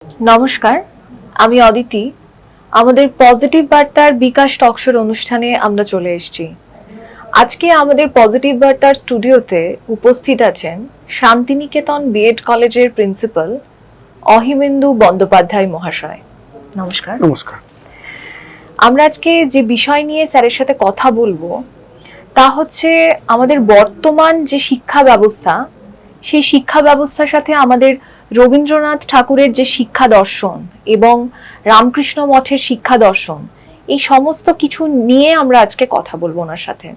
নমস্কার, আমি অদিতি। আমাদের পজিটিভ বার্তার বিকাশ টকশোর অনুষ্ঠানে আমরা চলে এসেছি। আজকে আমাদের পজিটিভ বার্তার স্টুডিওতে উপস্থিত আছেন শান্তিনিকেতন বিএড কলেজের প্রিন্সিপাল অহিমেন্দু বন্দ্যোপাধ্যায় মহাশয়। নমস্কার। নমস্কার। আমরা আজকে যে বিষয় নিয়ে স্যারের সাথে কথা বলবো তা হচ্ছে আমাদের বর্তমান যে শিক্ষা ব্যবস্থা, সেই শিক্ষা ব্যবস্থার সাথে আমাদের রবীন্দ্রনাথ ঠাকুরের যে শিক্ষা দর্শন এবং রামকৃষ্ণ মঠের শিক্ষা দর্শন, এই সমস্ত কিছু নিয়ে আমরা আজকে কথা বলবো ওনার সাথে।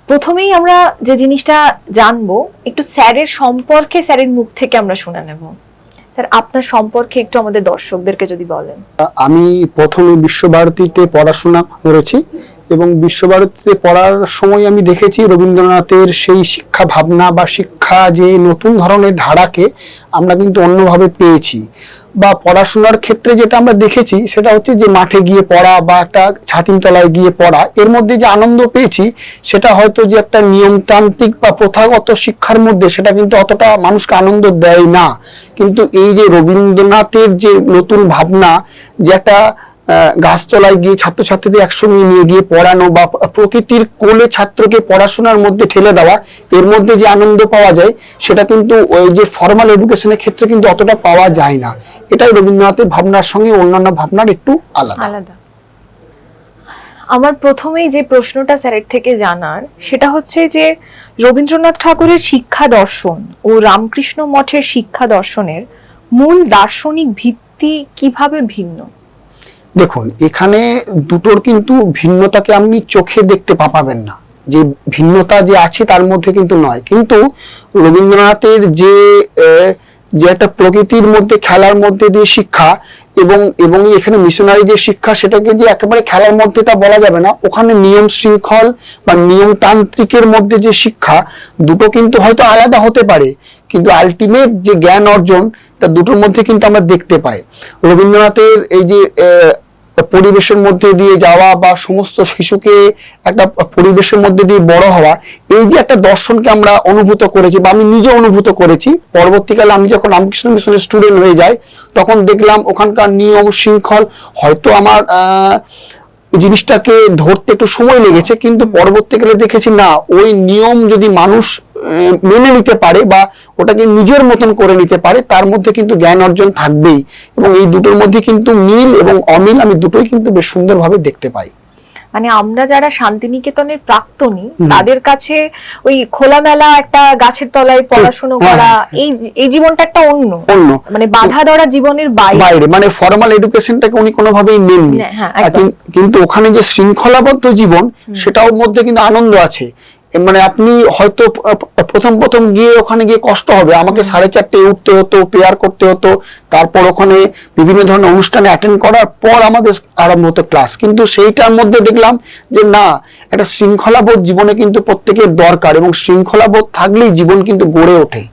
প্রথমেই আমরা যে জিনিসটা জানবো, একটু স্যারের সম্পর্কে স্যারের মুখ থেকে আমরা শুনে নেব। স্যার, আপনার সম্পর্কে একটু আমাদের দর্শকদেরকে যদি বলেন। আমি প্রথমে বিশ্বভারতীতে পড়াশোনা করেছি এবং বিশ্বভারতীতে পড়ার সময় আমি দেখেছি রবীন্দ্রনাথের সেই শিক্ষা ভাবনা বা শিক্ষা যে নতুন ধরনের ধারাকে আমরা কিন্তু অন্যভাবে পেয়েছি, বা পড়াশোনার ক্ষেত্রে যেটা আমরা দেখেছি সেটা হচ্ছে যে মাঠে গিয়ে পড়া বা একটা ছাতিম তলায় গিয়ে পড়া, এর মধ্যে যে আনন্দ পেয়েছি সেটা হয়তো যে একটা নিয়মতান্ত্রিক বা প্রথাগত শিক্ষার মধ্যে সেটা কিন্তু অতটা মানুষকে আনন্দ দেয় না। কিন্তু এই যে রবীন্দ্রনাথের যে নতুন ভাবনা, যে একটা গাছতলায় গিয়ে ছাত্রছাত্রীদের একসঙ্গে নিয়ে গিয়ে পড়ানো বা প্রকৃতির কোলে ছাত্রকে পড়াশোনার মধ্যে ঠেলে দেওয়া, এর মধ্যে যে আনন্দ পাওয়া যায় সেটা কিন্তু ওই যে ফর্মাল এডুকেশনের ক্ষেত্রে কিন্তু অতটা পাওয়া যায় না। এটাই রবীন্দ্রনাথের ভাবনার সঙ্গে অন্যান্য ভাবনার একটু আলাদা। আমার প্রথমেই যে প্রশ্নটা স্যারের থেকে জানার সেটা হচ্ছে যে রবীন্দ্রনাথ ঠাকুরের শিক্ষা দর্শন ও রামকৃষ্ণ মঠের শিক্ষা দর্শনের মূল দার্শনিক ভিত্তি কিভাবে ভিন্ন? দেখুন, এখানে দুটোর কিন্তু ভিন্নতাকে আপনি চোখে দেখতে পাবেন না, যে ভিন্নতা যে আছে তার মধ্যে কিন্তু নয়। কিন্তু রবীন্দ্রনাথের যে একটা প্রকৃতির মধ্যে খেলার মধ্যে দিয়ে শিক্ষা এবং এবং এখানে মিশনারি যে শিক্ষা, সেটাকে যে একেবারে খেলার মধ্যে তা বলা যাবে না। ওখানে নিয়ম শৃঙ্খল বা নিয়মতান্ত্রিকের মধ্যে যে শিক্ষা, দুটো কিন্তু হয়তো আলাদা হতে পারে, কিন্তু আলটিমেট যে জ্ঞান অর্জন, এটা দুটোর মধ্যে কিন্তু আমরা দেখতে পাই। রবীন্দ্রনাথের এই যে পরিবেশের মধ্যে দিয়ে যাওয়া বা সমস্ত শিশুকে একটা পরিবেশের মধ্যে দিয়ে বড় হওয়া, এই যে একটা দর্শনকে আমরা অনুভূত করেছি বা আমি নিজে অনুভূত করেছি। পরবর্তীকালে আমি যখন রামকৃষ্ণ মিশনের স্টুডেন্ট হয়ে যাই তখন দেখলাম ওখানকার নিয়ম শৃঙ্খল হয়তো আমার জিনিসটাকে ধরতে একটু সময় লেগেছে, কিন্তু পরবর্তীকালে দেখেছি না, ওই নিয়ম যদি মানুষ মেনে নিতে পারে বা ওটাকে নিজের মতন করে নিতে পারে, তার মধ্যে কিন্তু জ্ঞান অর্জন থাকবেই। এবং এই দুটোর মধ্যে কিন্তু মিল এবং অমিল আমি দুটোই কিন্তু বেশ সুন্দরভাবে দেখতে পাই। মানে আমরা যারা শান্তিনিকেতনের প্রাক্তনী, তাদের কাছে ওই খোলামেলা একটা গাছের তলায় পড়াশোনা করা, এই জীবনটা একটা অন্য মানে বাধা ধরা জীবনের বাইরে, মানে ফর্মাল এডুকেশনটাকে উনি কোনোভাবেই নেননি। কিন্তু ওখানে যে শৃঙ্খলাবদ্ধ জীবন, সেটার মধ্যে কিন্তু আনন্দ আছে। মানে আপনি হয়তো প্রথম গিয়ে ওখানে গিয়ে কষ্ট হবে, আমাকে 4:30 উঠতে হতো, প্রেয়ার করতে হতো, তারপর ওখানে বিভিন্ন ধরনের অনুষ্ঠানে অ্যাটেন্ড করার পর আমাদের আরম্ভ হতো ক্লাস। কিন্তু সেইটার মধ্যে দেখলাম যে না, একটা শৃঙ্খলাবোধ জীবনে কিন্তু প্রত্যেকের দরকার, এবং শৃঙ্খলাবোধ থাকলেই জীবন কিন্তু গড়ে ওঠে।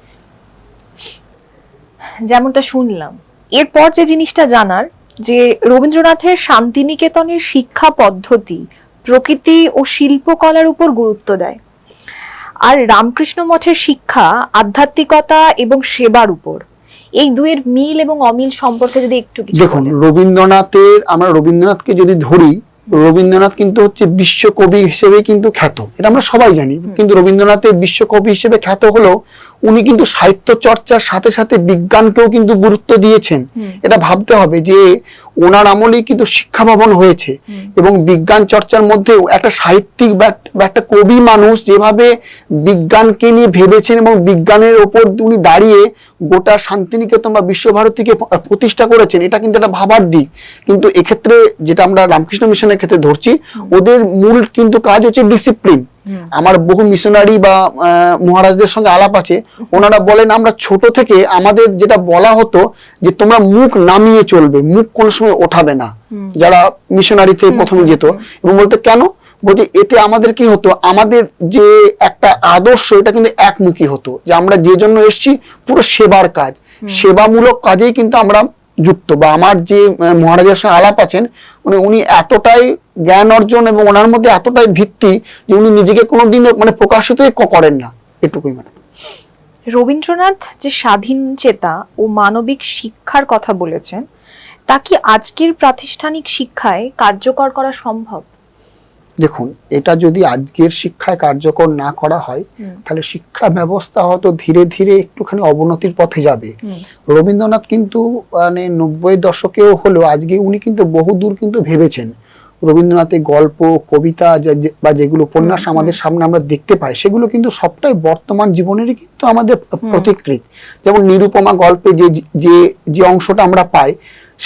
যেমনটা শুনলাম, এরপর যে জিনিসটা জানার, যে রবীন্দ্রনাথের শান্তিনিকেতনের শিক্ষা পদ্ধতি প্রকৃতি ও শিল্পকলার উপর গুরুত্ব দেয়, আর রামকৃষ্ণ মঠের শিক্ষা আধ্যাত্মিকতা এবং সেবার উপর। এই দুয়ের মিল এবং অমিল সম্পর্কে যদি একটু কিছু দেখুন, আমরা রবীন্দ্রনাথকে যদি ধরি, রবীন্দ্রনাথ কিন্তু হচ্ছে বিশ্বকবি হিসেবে কিন্তু খ্যাত, এটা আমরা সবাই জানি। কিন্তু রবীন্দ্রনাথের বিশ্বকবি হিসেবে খ্যাত হলো উনি কিন্তু সাহিত্য চর্চার সাথে সাথে বিজ্ঞানকেও কিন্তু গুরুত্ব দিয়েছেন। এটা ভাবতে হবে যে ওনার আমলেই কিন্তু শিক্ষা ভবন হয়েছে, এবং বিজ্ঞান চর্চার মধ্যে একটা সাহিত্যিক বা একটা কবি মানুষ যেভাবে বিজ্ঞানকে নিয়ে ভেবেছেন এবং বিজ্ঞানের ওপর উনি দাঁড়িয়ে গোটা শান্তিনিকেতন বা বিশ্বভারতীকে প্রতিষ্ঠা করেছেন, এটা কিন্তু একটা ভাবার দিক। কিন্তু এক্ষেত্রে যেটা আমরা রামকৃষ্ণ মিশনের ক্ষেত্রে ধরছি, ওদের মূল কিন্তু কাজ হচ্ছে ডিসিপ্লিন। আমার বহু মিশনারি বা মহারাজদের সঙ্গে আলাপ আছে, ওনারা বলেন আমরা ছোট থেকে আমাদের যেটা বলা হতো যে তোমরা মুখ নামিয়ে চলবে, মুখ কোনো সময় ওঠাবে না, যারা মিশনারিতে প্রথমে যেত। এবং বলতে কেন, বলতে এতে আমাদের কি হতো, আমাদের যে একটা আদর্শ এটা কিন্তু একমুখী হতো, যে আমরা যে জন্য এসেছি পুরো সেবার কাজ, সেবামূলক কাজেই কিন্তু আমরা যুক্ত। বা আমার যে মহারাজের সঙ্গে আলাপ আছেন, উনি এতটাই জ্ঞান অর্জন এবং ওনার মধ্যে এতটাই ভিত্তি যে উনি নিজেকে কোনোদিন মানে প্রকাশিতই করেন না, এটুকুই। মানে রবীন্দ্রনাথ যে স্বাধীন চেতা ও মানবিক শিক্ষার কথা বলেছেন, তা কি আজকের প্রাতিষ্ঠানিক শিক্ষায় কার্যকর করা সম্ভব? দেখুন, এটা যদি আজকের শিক্ষায় কার্যকর না করা হয় তাহলে শিক্ষা ব্যবস্থা হয়তো ধীরে ধীরে একটুখানি অবনতির পথে যাবে। রবীন্দ্রনাথ কিন্তু মানে 90 দশকেও হলো আজকে উনি কিন্তু বহুদূর কিন্তু ভেবেছেন। রবীন্দ্রনাথের গল্প, কবিতা বা যেগুলো উপন্যাস আমাদের সামনে আমরা দেখতে পাই, সেগুলো কিন্তু সবটাই বর্তমান জীবনেরই কিন্তু আমাদের প্রতিকৃত। যেমন নিরুপমা গল্পে যে যে যে অংশটা আমরা পাই,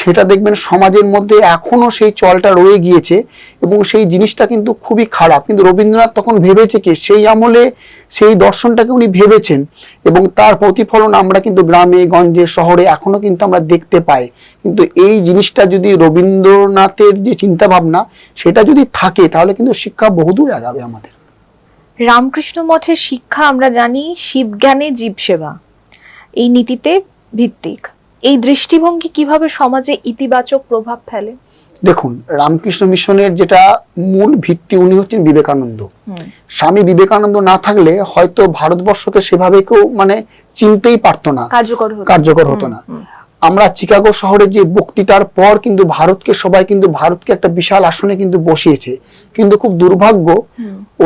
সেটা দেখবেন সমাজের মধ্যে এখনো সেই চলটা রয়ে গিয়েছে এবং সেই জিনিসটা কিন্তু খুবই খারাপ। কিন্তু রবীন্দ্রনাথ তখন ভেবেছে কি, সেই আমলে সেই দর্শনটাকে উনি ভেবেছেন এবং তার প্রতিফলন আমরা কিন্তু গ্রামে গঞ্জে শহরে এখনো কিন্তু আমরা দেখতে পাই। কিন্তু এই জিনিসটা যদি রবীন্দ্রনাথের যে চিন্তা ভাবনা সেটা যদি থাকে তাহলে কিন্তু শিক্ষা বহুদূর আগাবে আমাদের। রামকৃষ্ণ মঠের শিক্ষা আমরা জানি শিবজ্ঞানে জীবসেবা, এই নীতিতে ভিত্তিক। এই দৃষ্টিভঙ্গি কিভাবে সমাজে ইতিবাচক প্রভাব ফেলে? দেখুন, রামকৃষ্ণ মিশনের যেটা মূল ভিত্তি, উনি হচ্ছেন বিবেকানন্দ। স্বামী বিবেকানন্দ না থাকলে হয়তো ভারতবর্ষকে সেভাবে কেউ মানে চিনতেই পারতো না, কার্যকর হতো না। আমরা চিকাগো শহরে যে বক্তৃতার পর কিন্তু ভারতকে একটা বিশাল আসনে কিন্তু বসিয়েছে। কিন্তু খুব দুর্ভাগ্য,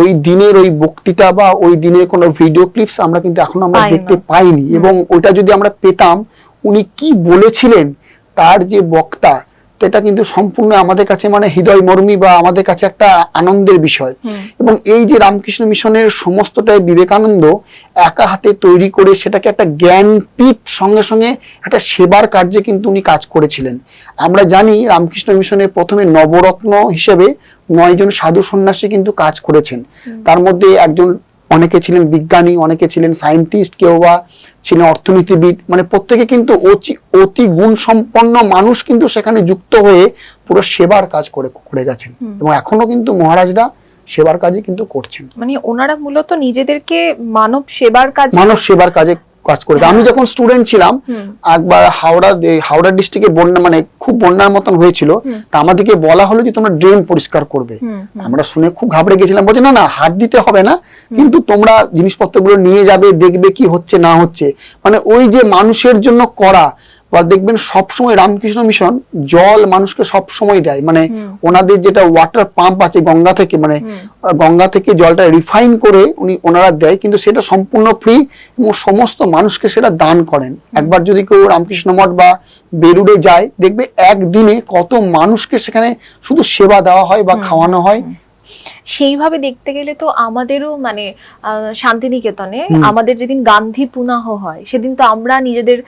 ওই দিনের ওই বক্তৃতা বা ওই দিনের কোনো ভিডিও ক্লিপস আমরা কিন্তু এখনো আমরা দেখতে পাইনি। এবং ওইটা যদি আমরা পেতাম, উনি কি বলেছিলেন, তার যে বক্তা, এটা কিন্তু সম্পূর্ণ আমাদের কাছে মানে হৃদয়মর্মী বা আমাদের কাছে একটা আনন্দের বিষয়। এবং এই যে রামকৃষ্ণ মিশনের সমস্তটাই বিবেকানন্দ একা হাতে তৈরি করে সেটাকে একটা জ্ঞানপীঠ, সঙ্গে সঙ্গে একটা সেবার কার্যে কিন্তু উনি কাজ করেছিলেন। আমরা জানি রামকৃষ্ণ মিশনে প্রথমে নবরত্ন হিসেবে 9 জন সাধু সন্ন্যাসী কিন্তু কাজ করেছেন। তার মধ্যে অনেকে ছিলেন বিজ্ঞানী, অনেকে ছিলেন সায়েন্টিস্ট, কেউ বা ছিলেন অর্থনীতিবিদ। মানে প্রত্যেকে কিন্তু অতি গুণ সম্পন্ন মানুষ কিন্তু সেখানে যুক্ত হয়ে পুরো সেবার কাজ করে গেছেন এবং এখনো কিন্তু মহারাজরা সেবার কাজে কিন্তু করছেন। মানে ওনারা মূলত নিজেদেরকে মানব সেবার কাজে কাজ করে। আমি যখন স্টুডেন্ট ছিলাম, একবার হাওড়া ডিস্ট্রিক্টে বন্যা মানে খুব বন্যার মতন হয়েছিল, তা আমাদেরকে বলা হলো যে তোমরা ড্রেন পরিষ্কার করবে। আমরা শুনে খুব ঘাবড়ে গেছিলাম, বলছে না হাত দিতে হবে না, কিন্তু তোমরা জিনিসপত্রগুলো নিয়ে যাবে, দেখবে কি হচ্ছে না হচ্ছে। মানে ওই যে মানুষের জন্য করা, বা দেখবেন সবসময় রামকৃষ্ণ মিশন জল মানুষকে সবসময় দেয়। মানে ওনাদের যেটা ওয়াটার পাম্প আছে গঙ্গা থেকে, মানে গঙ্গা থেকে জলটা রিফাইন করে ওনারা দেয়, কিন্তু সেটা সম্পূর্ণ ফ্রি এবং সমস্ত মানুষকে সেটা দান করেন। একবার যদি কেউ রামকৃষ্ণ মঠ বা বেলুড়ে যায়, দেখবে একদিনে কত মানুষকে সেখানে শুধু সেবা দেওয়া হয় বা খাওয়ানো হয়। সেইভাবে দেখতে গেলে তো আমাদেরও মানে শান্তিনিকেতনে আমাদের যেদিন গান্ধী পুনাহ হয়, সেদিন তো আমরা নিজেদের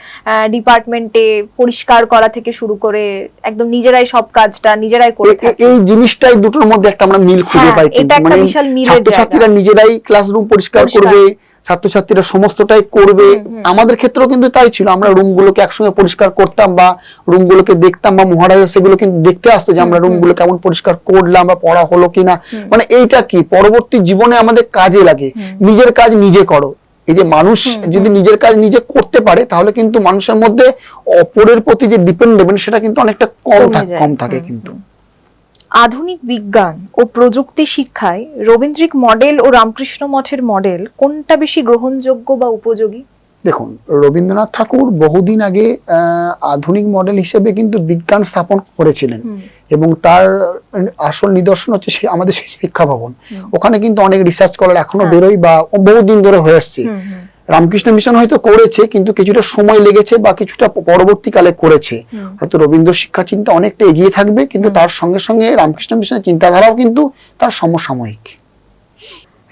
ডিপার্টমেন্টে পরিষ্কার করা থেকে শুরু করে একদম নিজেরাই সব কাজটা নিজেরাই করে থাকি। এই জিনিসটাই দুটোর মধ্যে একটা আমরা মিল খুঁজে পাই। এটা একটা বিশাল মিলের জায়গা। ছাত্রছাত্রীরা নিজেরাই ক্লাসরুম পরিষ্কার করবে, ছাত্রছাত্রীরা সমস্তটাই করবে। আমাদের ক্ষেত্রেও কিন্তু তাই ছিল, আমরা রুমগুলোকে একসঙ্গে পরিষ্কার করতাম বা রুমগুলোকে দেখতাম, বা মহারাজা সেগুলো কিন্তু দেখতে আসতো যে আমরা রুমগুলো কেমন পরিষ্কার করলাম বা পড়া হলো কিনা। মানে এইটা কি পরবর্তী জীবনে আমাদের কাজে লাগে। নিজের কাজ নিজে করো। এই যে মানুষ যদি নিজের কাজ নিজে করতে পারে, তাহলে কিন্তু মানুষের মধ্যে অপরের প্রতি যে ডিপেন্ডেন্ট সেটা কিন্তু অনেকটা কম থাকে। কিন্তু আধুনিক বিজ্ঞান ও প্রযুক্তি শিক্ষায় রবীন্দ্রিক মডেল ও রামকৃষ্ণ মঠের মডেল কোনটা বেশি গ্রহণযোগ্য বা উপযোগী? দেখুন, রবীন্দ্রনাথ ঠাকুর বহুদিন আগে আধুনিক মডেল হিসেবে কিন্তু বিজ্ঞান স্থাপন করেছিলেন এবং তার আসল নিদর্শন হচ্ছে আমাদের শিক্ষা ভবন। ওখানে কিন্তু অনেক রিসার্চ করার এখনো বেরোয় বা বহুদিন ধরে হয়ে আসছে। রামকৃষ্ণ মিশন হয়তো করেছে, কিন্তু কিছুটা সময় লেগেছে বা কিছুটা পরবর্তীকালে করেছে। হয়তো রবীন্দ্র শিক্ষা চিন্তা অনেকটা এগিয়ে থাকবে, কিন্তু তার সঙ্গে সঙ্গে রামকৃষ্ণ মিশনের চিন্তাধারাও কিন্তু তার সমসাময়িক।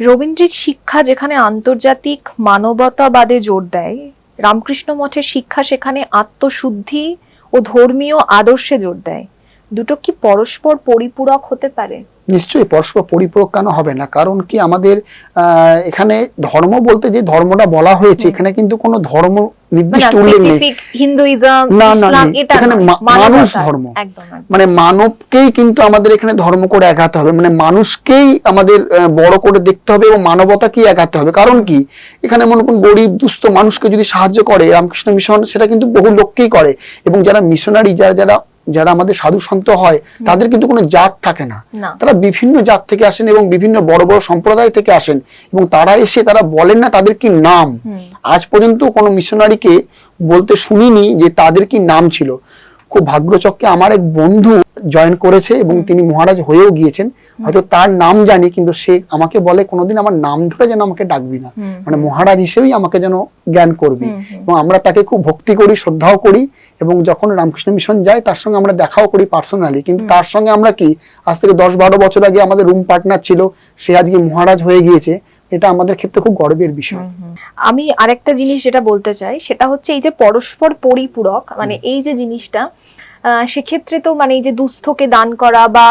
রবীন্দ্রিক শিক্ষা যেখানে আন্তর্জাতিক মানবতাবাদে জোর দেয়, রামকৃষ্ণ মঠের শিক্ষা সেখানে আত্মশুদ্ধি ও ধর্মীয় আদর্শে জোর দেয়। দুটো কি পরস্পর পরিপূরক হতে পারে? নিশ্চয়ই পরস্পর পরিপূরক কেন হবে না? কারণ কি আমাদের এখানে ধর্ম বলতে যে ধর্মটা বলা হয়েছে, এখানে কিন্তু কোনো ধর্ম নির্দিষ্ট উল্লেখ নেই। হিন্দুইজম, ইসলাম, এটা এখানে মানুষ ধর্ম, মানে মানবকেই কিন্তু আমাদের এখানে ধর্ম করে এগাতে হবে। মানে মানুষকেই আমাদের বড় করে দেখতে হবে এবং মানবতাকেই এগাতে হবে। কারণ কি এখানে মনে করুন গরিব দুস্থ মানুষকে যদি সাহায্য করে রামকৃষ্ণ মিশন, সেটা কিন্তু বহু লোককেই করে। এবং যারা মিশনারি, যারা যারা আমাদের সাধু সন্ত হয় তাদের কিন্তু কোনো জাত থাকে না, না। তারা বিভিন্ন জাত থেকে আসেন এবং বিভিন্ন বড় বড় সম্প্রদায় থেকে আসেন, এবং তারা এসে তারা বলেন না তাদের কি নাম। আজ পর্যন্ত কোনো মিশনারিকে বলতে শুনিনি যে তাদের কি নাম ছিল। খুব ভাগ্যচক্রে আমার এক বন্ধু জয়েন করেছে এবং তিনি মহারাজ হয়েও গিয়েছেন, হয়তো তার নাম জানি, কিন্তু সে আমাকে বলে কোনোদিন আমার নাম ধরে যেন আমাকে ডাকবি না, মানে মহারাজ হিসেবেই আমাকে যেন জ্ঞান করবি। এবং আমরা তাকে খুব ভক্তি করি, শ্রদ্ধাও করি, এবং যখন রামকৃষ্ণ মিশন যায় তার সঙ্গে আমরা দেখাও করি পার্সোনালি। কিন্তু তার সঙ্গে আমরা কি আজ থেকে 10-12 বছর আগে আমাদের রুম পার্টনার ছিল, সে আজকে মহারাজ হয়ে গিয়েছে, এটা আমাদের ক্ষেত্রে খুব গর্বের বিষয়। আমি আরেকটা জিনিস যেটা বলতে চাই সেটা হচ্ছে এই যে পরস্পর পরিপূরক, মানে এই যে জিনিসটা, সেক্ষেত্রে তো মানে এই যে দুস্থকে দান করা বা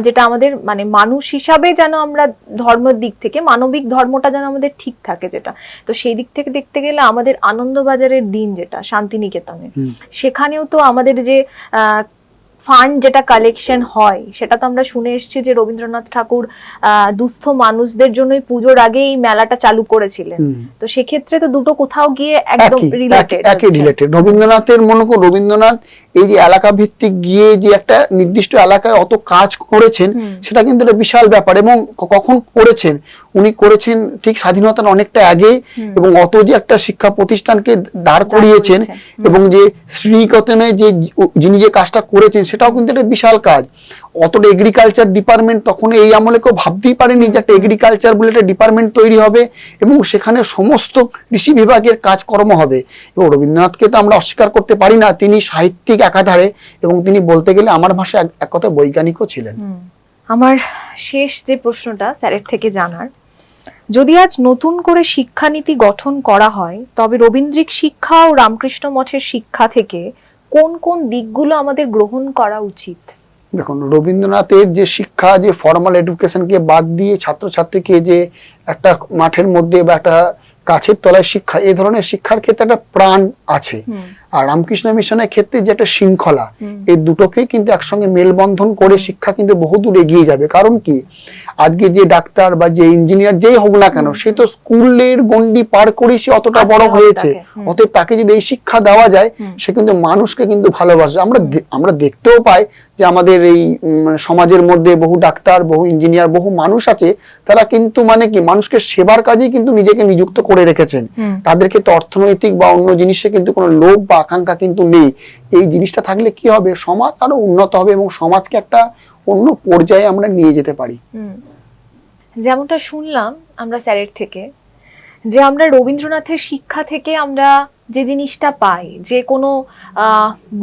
যেটা আমাদের মানে মানুষ হিসাবে যেন আমরা ধর্মের দিক থেকে মানবিক ধর্মটা যেন আমাদের ঠিক থাকে, যেটা তো সেই দিক থেকে দেখতে গেলে আমাদের আনন্দবাজারের দিন যেটা শান্তিনিকেতনে, সেখানেও তো আমাদের যে ফান্ড যেটা কালেকশন হয় সেটা তো আমরা শুনে এসেছি যে রবীন্দ্রনাথ ঠাকুর দুস্থ মানুষদের জন্যই পুজোর আগে এই মেলাটা চালু করেছিলেন। তো সেক্ষেত্রে তো দুটো কোথাও গিয়ে একদম রিলেটেড। রবীন্দ্রনাথের মনে করো, রবীন্দ্রনাথ এই যে এলাকা ভিত্তিক গিয়ে যে একটা নির্দিষ্ট এলাকায় অত কাজ করেছেন, সেটা কিন্তু একটা বিশাল ব্যাপার। এবং কখন করেছেন উনি, করেছেন ঠিক স্বাধীনতার অনেকটা আগে, এবং অত যে একটা শিক্ষা প্রতিষ্ঠানকে দাঁড় করিয়েছেন, এবং যে শ্রীনিকেতনে যে যিনি যে কাজটা করেছেন সেটাও কিন্তু একটা বিশাল কাজ। অতটা এগ্রিকালচার ডিপার্টমেন্ট তখন এই আমলে কেউ ভাবতেই পারেনি যে একটা এগ্রিকালচার বলে একটা ডিপার্টমেন্ট তৈরি হবে এবং সেখানে সমস্ত কৃষি বিভাগের কাজকর্ম হবে। এবং রবীন্দ্রনাথকে তো আমরা অস্বীকার করতে পারি না, তিনি সাহিত্যিক একাধারে, এবং তিনি বলতে গেলে আমার ভাষায় এক কথা বৈজ্ঞানিকও ছিলেন। আমার শেষ যে প্রশ্নটা স্যারের থেকে জানার, যদি আজ নতুন করে শিক্ষানীতি গঠন করা হয় তবে রবীন্দ্রিক শিক্ষা ও রামকৃষ্ণ মঠের শিক্ষা থেকে কোন কোন দিকগুলো আমাদের গ্রহণ করা উচিত? দেখুন, রবীন্দ্রনাথের যে শিক্ষা, যে ফর্মাল এডুকেশনকে বাদ দিয়ে ছাত্রছাত্রীকে যে একটা মাঠের মধ্যে বা একটা গাছের তলায় শিক্ষা, এই ধরনের শিক্ষার ক্ষেত্রে একটা প্রাণ আছে। আর রামকৃষ্ণ মিশনের ক্ষেত্রে যে একটা শৃঙ্খলা, এই দুটোকে কিন্তু একসঙ্গে মেলবন্ধন করে শিক্ষা কিন্তু বহুদূর এগিয়ে যাবে। কারণ কি, আজকে যে ডাক্তার বা যে ইঞ্জিনিয়ার যেই হোক না কেন, সে তো স্কুলের গন্ডি পার করে সে অতটা বড় হয়েছে। অতএব তাকে যদি এই শিক্ষা দেওয়া যায়, সে কিন্তু মানুষকে কিন্তু ভালোবাসে। আমরা দেখতেও পাই যে আমাদের এই সমাজের মধ্যে বহু ডাক্তার, বহু ইঞ্জিনিয়ার, বহু মানুষ আছে, তারা কিন্তু মানে কি মানুষকে সেবার কাজেই কিন্তু নিজেকে নিযুক্ত করে রেখেছেন। তাদেরকে তো অর্থনৈতিক বা অন্য জিনিসে কিন্তু কোনো লোভ বা আকাঙ্ক্ষা কিন্তু নেই। এই জিনিসটা থাকলে কি হবে, সমাজ আরো উন্নত হবে এবং সমাজকে একটা অন্য পর্যায়ে আমরা নিয়ে যেতে পারি। যেমনটা শুনলাম আমরা স্যারের থেকে, যে আমরা রবীন্দ্রনাথের শিক্ষা থেকে আমরা যে জিনিসটা পাই, যে কোনো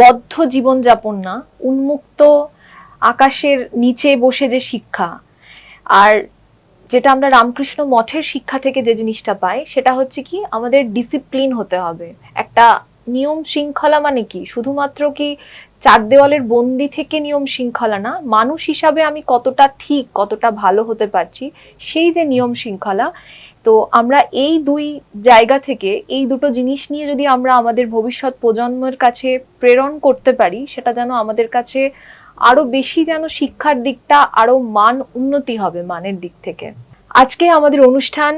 বদ্ধ জীবনযাপন না, উন্মুক্ত আকাশের নিচে বসে যে শিক্ষা, আর যেটা আমরা রামকৃষ্ণ মঠের শিক্ষা থেকে যে জিনিসটা পাই সেটা হচ্ছে কি আমাদের ডিসিপ্লিন হতে হবে। একটা নিয়ম শৃঙ্খলা মানে কি শুধুমাত্র কি চার দেওয়ালের বন্দি থেকে নিয়ম শৃঙ্খলা না, মানুষ হিসাবে আমি কতটা ঠিক, কতটা ভালো হতে পারছি, সেই যে নিয়ম শৃঙ্খলা। তো আমরা এই দুই জায়গা থেকে, এই দুটো জিনিস নিয়ে যদি আমরা আমাদের ভবিষ্যৎ প্রজন্মের কাছে প্রেরণ করতে পারি, সেটা যেন আমাদের কাছে আরো বেশি যেন শিক্ষার দিকটা আরো মান উন্নতি হবে মানের দিক থেকে। আজকে আমাদের অনুষ্ঠান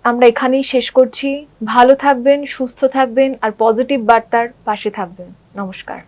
আমরা এখানেই শেষ করছি। ভালো থাকবেন, সুস্থ থাকবেন আর পজিটিভ বার্তার পাশে থাকবেন। নমস্কার।